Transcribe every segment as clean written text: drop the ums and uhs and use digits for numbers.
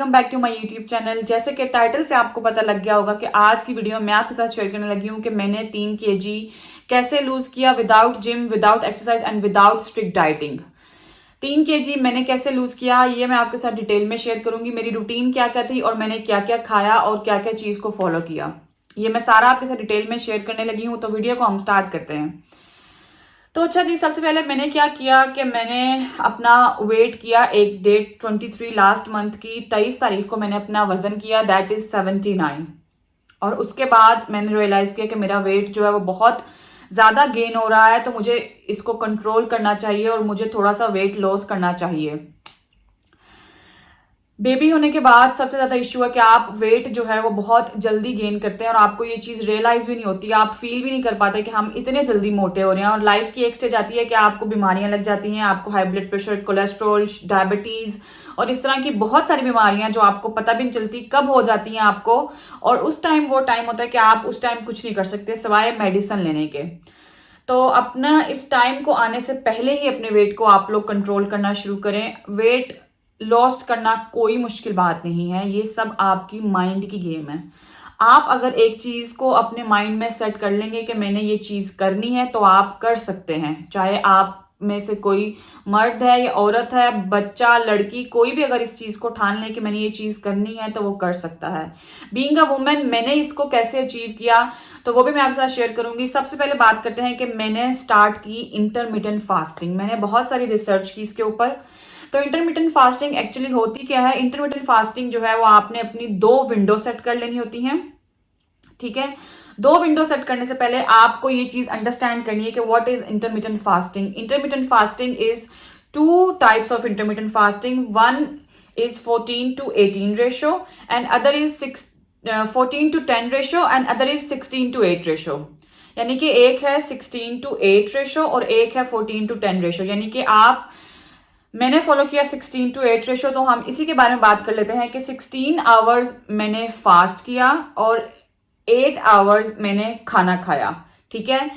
Welcome back to my YouTube channel. जैसे कि title से आपको पता लग गया होगा कि आज की वीडियो में मैं आपके साथ शेयर करने लगी हूँ कि मैंने 3 kg कैसे लूज किया without gym, without exercise and without strict dieting. 3 kg मैंने कैसे लूज किया ये मैं आपके साथ डिटेल में शेयर करूंगी। मेरी रूटीन क्या क्या थी और मैंने क्या क्या खाया और क्या क्या चीज को फॉलो किया, ये मैं सारा आपके साथ डिटेल में शेयर करने लगी हूँ। तो वीडियो को हम स्टार्ट करते हैं। तो अच्छा जी, सबसे पहले मैंने क्या किया कि मैंने अपना वेट किया। एक डेट 23 लास्ट मंथ की 23 तारीख को मैंने अपना वजन किया, दैट इज 79। और उसके बाद मैंने रियलाइज किया कि मेरा वेट जो है वो बहुत ज़्यादा गेन हो रहा है, तो मुझे इसको कंट्रोल करना चाहिए और मुझे थोड़ा सा वेट लॉस करना चाहिए। बेबी होने के बाद सबसे ज़्यादा इश्यू है कि आप वेट जो है वो बहुत जल्दी गेन करते हैं और आपको ये चीज़ रियलाइज भी नहीं होती, आप फील भी नहीं कर पाते कि हम इतने जल्दी मोटे हो रहे हैं। और लाइफ की एक स्टेज आती है कि आपको बीमारियां लग जाती हैं, आपको high blood pressure, cholesterol, diabetes और इस तरह की बहुत सारी बीमारियां जो आपको पता भी नहीं चलती कब हो जाती हैं आपको। और उस टाइम वो टाइम होता है कि आप उस टाइम कुछ नहीं कर सकते सिवाय मेडिसिन लेने के। तो अपना इस टाइम को आने से पहले ही अपने वेट को आप लोग कंट्रोल करना शुरू करें। वेट लॉस्ट करना कोई मुश्किल बात नहीं है, ये सब आपकी माइंड की गेम है। आप अगर एक चीज को अपने माइंड में सेट कर लेंगे कि मैंने ये चीज करनी है तो आप कर सकते हैं। चाहे आप में से कोई मर्द है या औरत है, बच्चा, लड़की, कोई भी अगर इस चीज को ठान ले कि मैंने ये चीज करनी है तो वो कर सकता है। बीइंग अ वुमेन मैंने इसको कैसे अचीव किया तो वो भी मैं आपके साथ शेयर करूंगी। सबसे पहले बात करते हैं कि मैंने स्टार्ट की इंटरमिटेंट फास्टिंग। मैंने बहुत सारी रिसर्च की इसके ऊपर। तो इंटरमिटेंट फास्टिंग एक्चुअली होती क्या है? इंटरमिटेंट फास्टिंग जो है वो आपने अपनी 2 विंडो सेट कर लेनी होती हैं, ठीक है। 2 विंडो सेट करने से पहले आपको ये चीज अंडरस्टैंड करनी है कि what is intermittent fasting. Intermittent fasting is 2 types of intermittent fasting. One is 14:18 ratio and other is 14:10 ratio and other is 16:8 ratio. यानी कि एक है 16:8 रेशो और एक है 14:10 रेशो। यानी कि मैंने फॉलो किया 16:8 रेशो। तो हम इसी के बारे में बात कर लेते हैं कि 16 आवर्स मैंने फास्ट किया और 8 आवर्स मैंने खाना खाया, ठीक है।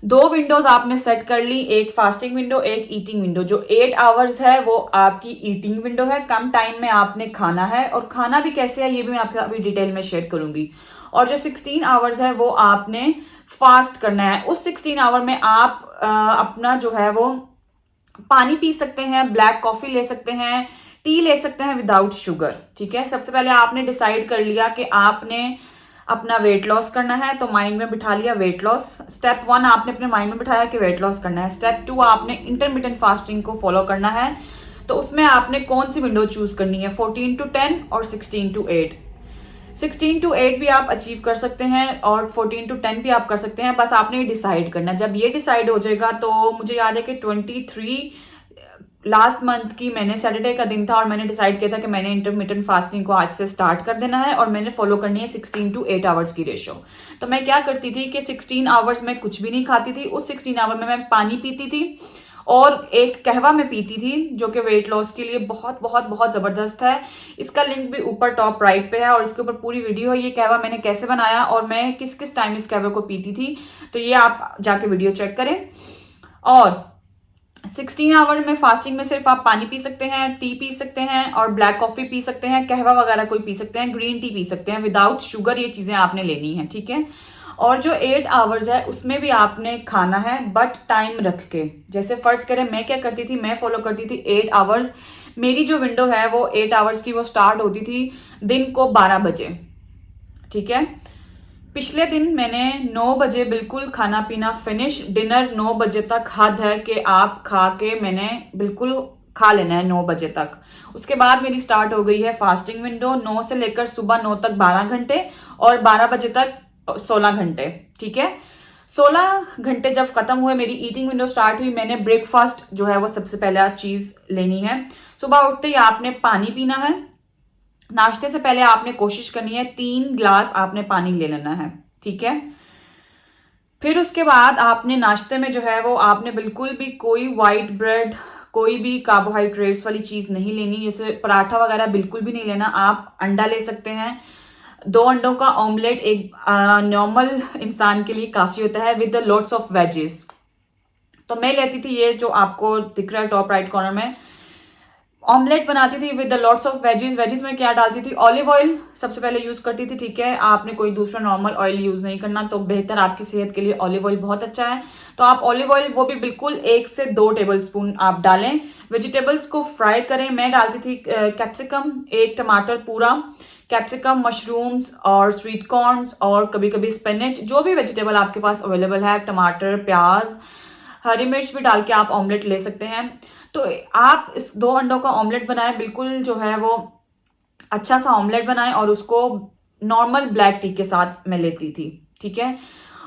2 विंडोज आपने सेट कर ली, एक फास्टिंग विंडो, एक ईटिंग विंडो। जो 8 आवर्स है वो आपकी ईटिंग विंडो है, कम टाइम में आपने खाना है। और खाना भी कैसे है ये भी मैं आपके साथ अभी डिटेल में शेयर करूंगी। और जो 16 आवर्स है वो आपने फास्ट करना है। उस 16 आवर में आप अपना जो है वो पानी पी सकते हैं, ब्लैक कॉफी ले सकते हैं, टी ले सकते हैं विदाउट शुगर, ठीक है। सबसे पहले आपने डिसाइड कर लिया कि आपने अपना वेट लॉस करना है, तो माइंड में बिठा लिया वेट लॉस। स्टेप 1 आपने अपने माइंड में बिठाया कि वेट लॉस करना है। स्टेप 2 आपने इंटरमिटेंट फास्टिंग को फॉलो करना है। तो उसमें आपने कौन सी विंडो चूज करनी है, 14:10 और 16:8। 16:8 भी आप अचीव कर सकते हैं और 14:10 भी आप कर सकते हैं, बस आपने ये डिसाइड करना। जब ये डिसाइड हो जाएगा तो मुझे याद है कि 23 लास्ट मंथ की मैंने सैटरडे का दिन था और मैंने डिसाइड किया था कि मैंने इंटरमिटेंट फास्टिंग को आज से स्टार्ट कर देना है और मैंने फॉलो करनी है 16:8 आवर्स की रेशो। तो मैं क्या करती थी कि 16 आवर्स में कुछ भी नहीं खाती थी। उस 16 आवर में मैं पानी पीती थी और एक कहवा में पीती थी, जो कि वेट लॉस के लिए बहुत बहुत बहुत जबरदस्त है। इसका लिंक भी ऊपर टॉप राइट पे है और इसके ऊपर पूरी वीडियो है। ये कहवा मैंने कैसे बनाया और मैं किस किस टाइम इस कहवे को पीती थी, तो ये आप जाके वीडियो चेक करें। और 16 आवर में फास्टिंग में सिर्फ आप पानी पी सकते हैं, टी पी सकते हैं और ब्लैक कॉफी पी सकते हैं, कहवा वगैरह कोई पी सकते हैं, ग्रीन टी पी सकते हैं विदाउट शुगर। ये चीजें आपने लेनी है, ठीक है। और जो 8 आवर्स है उसमें भी आपने खाना है, बट टाइम रख के। जैसे फर्ज करें मैं क्या करती थी, मैं फॉलो करती थी 8 आवर्स। मेरी जो विंडो है वो 8 आवर्स की, वो स्टार्ट होती थी दिन को 12 बजे, ठीक है। पिछले दिन मैंने 9 बजे बिल्कुल खाना पीना फिनिश, डिनर 9 बजे तक हद है कि आप खा के मैंने बिल्कुल खा लेना है 9 बजे तक। उसके बाद मेरी स्टार्ट हो गई है फास्टिंग विंडो, 9 से लेकर सुबह 9 तक 12 घंटे और 12 बजे तक 16 घंटे, ठीक है। 16 घंटे जब खत्म हुए मेरी ईटिंग विंडो स्टार्ट हुई। मैंने ब्रेकफास्ट जो है वो सबसे पहला चीज लेनी है। सुबह उठते ही आपने पानी पीना है। नाश्ते से पहले आपने कोशिश करनी है 3 ग्लास आपने पानी ले लेना है, ठीक है। फिर उसके बाद आपने नाश्ते में जो है वो आपने बिल्कुल भी कोई व्हाइट ब्रेड, कोई भी कार्बोहाइड्रेट्स वाली चीज नहीं लेनी, जैसे पराठा वगैरह बिल्कुल भी नहीं लेना। आप अंडा ले सकते हैं, 2 अंडों का ऑमलेट एक नॉर्मल इंसान के लिए काफी होता है, विद लॉट्स ऑफ वेजेस। तो मैं लेती थी ये जो आपको दिख रहा है टॉप राइट कॉर्नर में, ऑमलेट बनाती थी with lots of veggies. Veggies में क्या डालती थी, ऑलिव ऑयल सबसे पहले यूज करती थी, ठीक है। आपने कोई दूसरा नॉर्मल ऑयल यूज नहीं करना, तो बेहतर आपकी सेहत के लिए ऑलिव ऑयल बहुत अच्छा है। तो आप ऑलिव ऑयल वो भी बिल्कुल 1 से 2 टेबल स्पून आप डालें। वेजिटेबल्स को फ्राई करें। मैं डालती थी कैप्सिकम, 1 टमाटर पूरा, कैप्सिकम, मशरूम्स और स्वीट कॉर्न्स और कभी कभी स्पिनच, जो भी वेजिटेबल आपके पास अवेलेबल है, टमाटर, प्याज, हरी मिर्च भी डाल के आप ऑमलेट ले सकते हैं। तो आप इस 2 अंडों का ऑमलेट बनाएं, बिल्कुल जो है वो अच्छा सा ऑमलेट बनाएं और उसको नॉर्मल ब्लैक टी के साथ मैं लेती थी, ठीक है।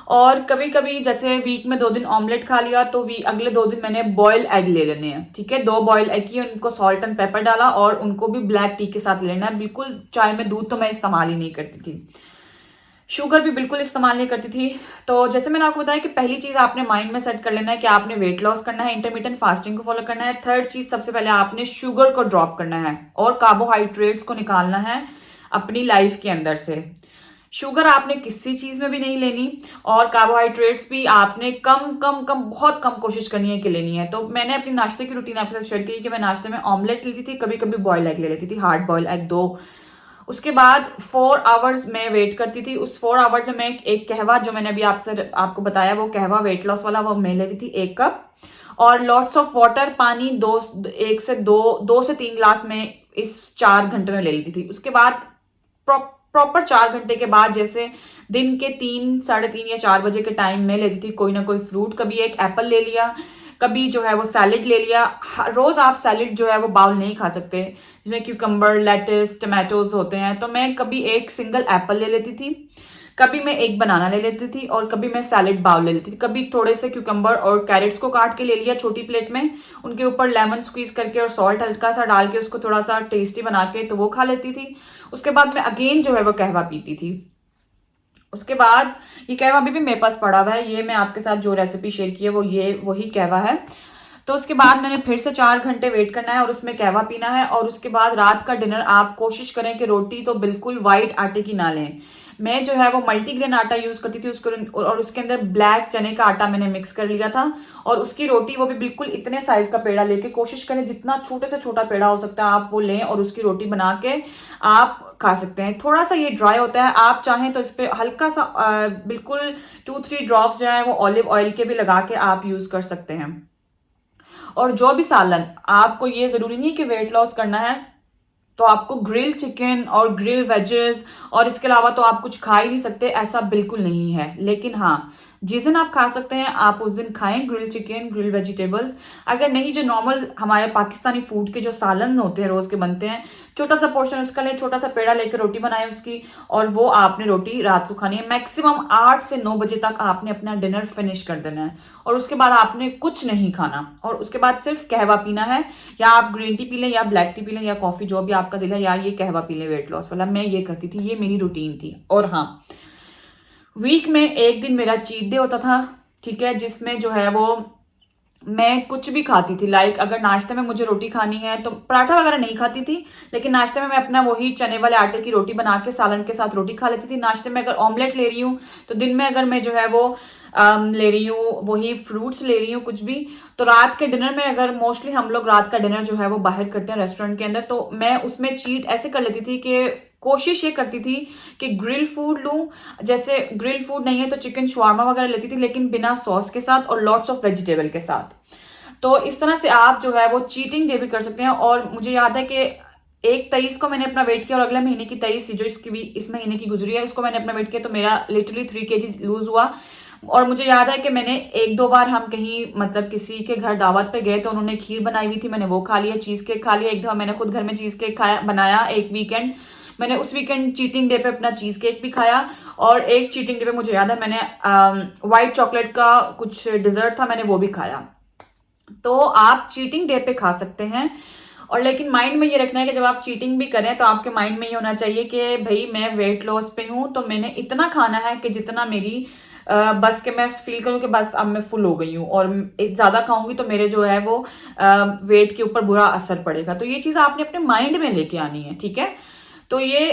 और कभी कभी जैसे वीक में 2 दिन ऑमलेट खा लिया तो अगले 2 दिन मैंने बॉयल एग ले लेने हैं, ठीक है। 2 बॉयल एग की, उनको सॉल्ट एंड पेपर डाला और उनको भी ब्लैक टी के साथ लेना है। बिल्कुल चाय में दूध तो मैं इस्तेमाल ही नहीं करती थी, शुगर भी बिल्कुल इस्तेमाल नहीं करती थी। तो जैसे मैंने आपको बताया कि पहली चीज आपने माइंड में सेट कर लेना है कि आपने वेट लॉस करना है, इंटरमीडिएट फास्टिंग को फॉलो करना है। थर्ड चीज, सबसे पहले आपने शुगर को ड्रॉप करना है और कार्बोहाइड्रेट्स को निकालना है अपनी लाइफ के अंदर से। शुगर आपने किसी चीज में भी नहीं लेनी और कार्बोहाइड्रेट्स भी आपने कम कम कम बहुत कम कोशिश करनी है कि लेनी है। तो मैंने अपनी नाश्ते की रूटीन आपके साथ शेयर की कि मैं नाश्ते में ऑमलेट लेती थी, कभी कभी बॉयल एग ले लेती थी, हार्ड बॉयल एग 2। उसके बाद 4 आवर्स में वेट करती थी। उस 4 आवर्स में मैं एक कहवा, जो मैंने अभी आपको बताया, वो कहवा वेट लॉस वाला, वो मैं लेती थी 1 कप। और लॉट्स ऑफ वाटर, पानी 2 से 3 गिलास में इस 4 घंटे में ले लेती थी। उसके बाद प्रॉपर 4 घंटे के बाद, जैसे दिन के 3, 3:30 या 4 बजे के टाइम में लेती थी कोई ना कोई फ्रूट। कभी एक एप्पल ले लिया, कभी जो है वो सैलेड ले लिया। रोज आप सैलेड जो है वो बाउल नहीं खा सकते, जिसमें क्यूकम्बर, लेटिस, टमाटोज होते हैं। तो मैं कभी एक सिंगल एप्पल ले लेती थी, कभी मैं एक बनाना ले लेती थी और कभी मैं सैलेड बाउल ले लेती थी। कभी थोड़े से क्यूकम्बर और कैरेट्स को काट के ले लिया छोटी प्लेट में, उनके ऊपर लेमन स्क्वीज करके और सॉल्ट हल्का सा डाल के उसको थोड़ा सा टेस्टी बना के तो वो खा लेती थी। उसके बाद मैं अगेन जो है वो कहवा पीती थी। उसके बाद ये कहवा अभी भी मेरे पास पड़ा हुआ है, ये मैं आपके साथ जो रेसिपी शेयर की है वो ये वही कहवा है। तो उसके बाद मैंने फिर से 4 घंटे वेट करना है और उसमें कहवा पीना है। और उसके बाद रात का डिनर आप कोशिश करें कि रोटी तो बिल्कुल व्हाइट आटे की ना लें। मैं जो है वो मल्टीग्रेन आटा यूज करती थी उसको, और उसके अंदर ब्लैक चने का आटा मैंने मिक्स कर लिया था। और उसकी रोटी वो भी बिल्कुल इतने साइज का पेड़ा लेके, कोशिश करें जितना छोटे से छोटा पेड़ा हो सकता है आप वो लें और उसकी रोटी बना के आप खा सकते हैं। थोड़ा सा ये ड्राई होता है, आप चाहें तो इस पे हल्का सा बिल्कुल 2-3 ड्रॉप्स जो है वो ऑलिव ऑयल के भी लगा के आप यूज कर सकते हैं। और जो भी सालन, आपको ये जरूरी नहीं है कि वेट लॉस करना है तो आपको ग्रिल चिकन और ग्रिल वेजेस और इसके अलावा तो आप कुछ खा ही नहीं सकते, ऐसा बिल्कुल नहीं है। लेकिन हाँ, जिस दिन आप खा सकते हैं आप उस दिन खाएं ग्रिल चिकन, ग्रिल वेजिटेबल्स। अगर नहीं, जो नॉर्मल हमारे पाकिस्तानी फूड के जो सालन होते हैं रोज के बनते हैं, छोटा सा पोर्शन उसका लें, छोटा सा पेड़ा लेकर रोटी बनाए उसकी, और वो आपने रोटी रात को खानी है। मैक्सिमम 8 से 9 बजे तक आपने अपना डिनर फिनिश कर देना है और उसके बाद आपने कुछ नहीं खाना। और उसके बाद सिर्फ कहवा पीना है, या आप ग्रीन टी पी लें या ब्लैक टी पी लें या कॉफी, जो भी आपका दिल है, या ये कहवा पी लें वेट लॉस वाला। मैं ये करती थी, ये मेरी रूटीन थी। और हाँ, वीक में एक दिन मेरा चीट डे होता था, ठीक है, जिसमें जो है वो मैं कुछ भी खाती थी। लाइक अगर नाश्ते में मुझे रोटी खानी है तो पराठा वगैरह नहीं खाती थी, लेकिन नाश्ते में मैं अपना वही चने वाले आटे की रोटी बना के सालन के साथ रोटी खा लेती थी। नाश्ते में अगर ऑमलेट ले रही हूँ तो दिन में अगर मैं जो है वो ले रही हूँ वही फ्रूट्स ले रही हूँ कुछ भी। तो रात के डिनर में, अगर मोस्टली हम लोग रात का डिनर जो है वो बाहर करते हैं रेस्टोरेंट के अंदर, तो मैं उसमें चीट ऐसे कर लेती थी कि कोशिश ये करती थी कि ग्रिल फूड लूं। जैसे ग्रिल फूड नहीं है तो चिकन शवारमा वगैरह लेती थी, लेकिन बिना सॉस के साथ और लॉट्स ऑफ वेजिटेबल के साथ। तो इस तरह से आप जो है वो चीटिंग डे भी कर सकते हैं। और मुझे याद है कि 1 23 को मैंने अपना वेट किया और अगले महीने की 23 जो इसकी भी इस महीने की गुजरी है, इसको मैंने अपना वेट किया, तो मेरा लिटरली 3 kg लूज हुआ। और मुझे याद है कि मैंने 1-2 बार हम कहीं मतलब किसी के घर दावत पे गए तो उन्होंने खीर बनाई हुई थी, मैंने वो खा लिया, चीज केक खा लिया। एक दफा मैंने खुद घर में चीज केक खाया बनाया एक वीकेंड, मैंने उस वीकेंड चीटिंग डे पे अपना चीज केक भी खाया। और एक चीटिंग डे पे मुझे याद है मैंने व्हाइट चॉकलेट का कुछ डिजर्ट था, मैंने वो भी खाया। तो आप चीटिंग डे पे खा सकते हैं। और लेकिन माइंड में ये रखना है कि जब आप चीटिंग भी करें तो आपके माइंड में ये होना चाहिए कि भाई मैं वेट लॉस पे हूं तो मैंने इतना खाना है कि जितना मेरी बस के मैं फील करूं कि बस अब मैं फुल हो गई हूं, और ज्यादा खाऊंगी तो मेरे जो है वो वेट के ऊपर बुरा असर पड़ेगा। तो ये चीज आपने अपने माइंड में लेके आनी है, ठीक है। तो ये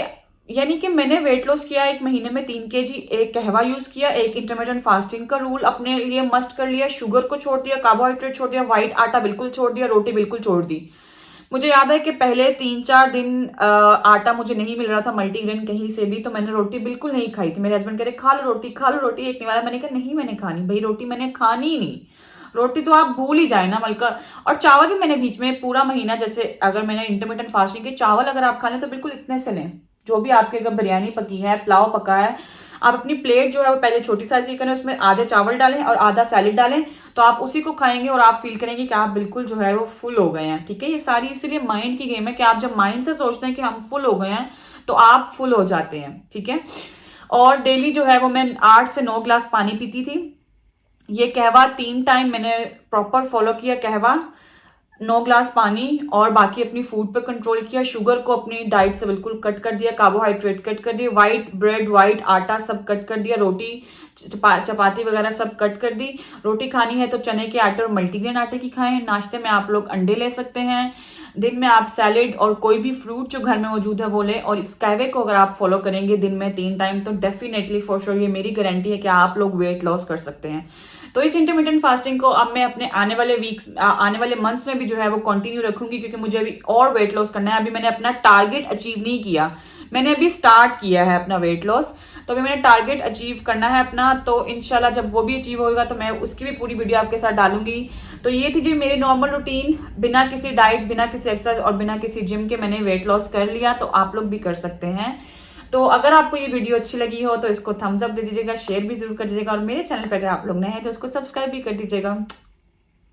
यानी कि मैंने वेट लॉस किया 1 महीने में 3 kg, एक कहवा यूज किया, एक इंटरमीडिएट फास्टिंग का रूल अपने लिए मस्ट कर लिया, शुगर को छोड़ दिया, कार्बोहाइड्रेट छोड़ दिया, व्हाइट आटा बिल्कुल छोड़ दिया, रोटी बिल्कुल छोड़ दी। मुझे याद है कि पहले 3-4 दिन आटा मुझे नहीं मिल रहा था मल्टीग्रेन कहीं से भी, तो मैंने रोटी बिल्कुल नहीं खाई थी। मेरे हस्बैंड कह रहे खा लो रोटी, खा लो रोटी, एक निवाला। मैंने कहा नहीं मैंने खानी भाई, रोटी मैंने खानी ही नहीं। रोटी तो आप भूल ही जाए ना मलका। और चावल भी मैंने बीच में पूरा महीना, जैसे अगर मैंने इंटरमीडिएंट फास्टिंग की, चावल अगर आप खा लें तो बिल्कुल इतने से लें, जो भी आपके अगर बिरयानी पकी है, पुलाव पका है, आप अपनी प्लेट जो है वो पहले छोटी साइज की करें, उसमें आधे चावल डालें और आधा सैलेड डालें, तो आप उसी को खाएंगे और आप फील करेंगे कि आप बिल्कुल जो है वो फुल हो गए हैं। ठीक है, ये सारी इसीलिए माइंड की गेम है कि आप जब माइंड से सोचते हैं कि हम फुल हो गए हैं तो आप फुल हो जाते हैं। ठीक है, और डेली जो है वो मैं 8 से 9 ग्लास पानी पीती थी। ये कहवा 3 टाइम मैंने प्रॉपर फॉलो किया, कहवा, 9 ग्लास पानी, और बाकी अपनी फूड पे कंट्रोल किया। शुगर को अपनी डाइट से बिल्कुल कट कर दिया, कार्बोहाइड्रेट कट कर दिए, व्हाइट ब्रेड, व्हाइट आटा सब कट कर दिया, रोटी चपाती वगैरह सब कट कर दी। रोटी खानी है तो चने के आटे और मल्टीग्रेन आटे की खाएं। नाश्ते में आप लोग अंडे ले सकते हैं। दिन में आप सैलेड और कोई भी फ्रूट जो घर में मौजूद है वो लें। और इस कहवे को अगर आप फॉलो करेंगे दिन में 3 टाइम, तो डेफिनेटली फॉर श्योर ये मेरी गारंटी है कि आप लोग वेट लॉस कर सकते हैं। तो इस इंटरमीडिएंट फास्टिंग को अब मैं अपने आने वाले वीक्स, आने वाले मंथ्स में भी जो है वो कंटिन्यू रखूंगी, क्योंकि मुझे अभी और वेट लॉस करना है। अभी मैंने अपना टारगेट अचीव नहीं किया, मैंने अभी स्टार्ट किया है अपना वेट लॉस, तो अभी मैंने टारगेट अचीव करना है अपना। तो इंशाल्लाह जब वो भी अचीव होगा तो मैं उसकी भी पूरी वीडियो आपके साथ डालूंगी। तो ये थी जी मेरी नॉर्मल रूटीन, बिना किसी डाइट, बिना किसी एक्सरसाइज और बिना किसी जिम के मैंने वेट लॉस कर लिया। तो आप लोग भी कर सकते हैं। तो अगर आपको ये वीडियो अच्छी लगी हो तो इसको थम्स अप दे दीजिएगा, शेयर भी जरूर कर दीजिएगा, और मेरे चैनल पर अगर आप लोग नए हैं तो इसको सब्सक्राइब भी कर दीजिएगा।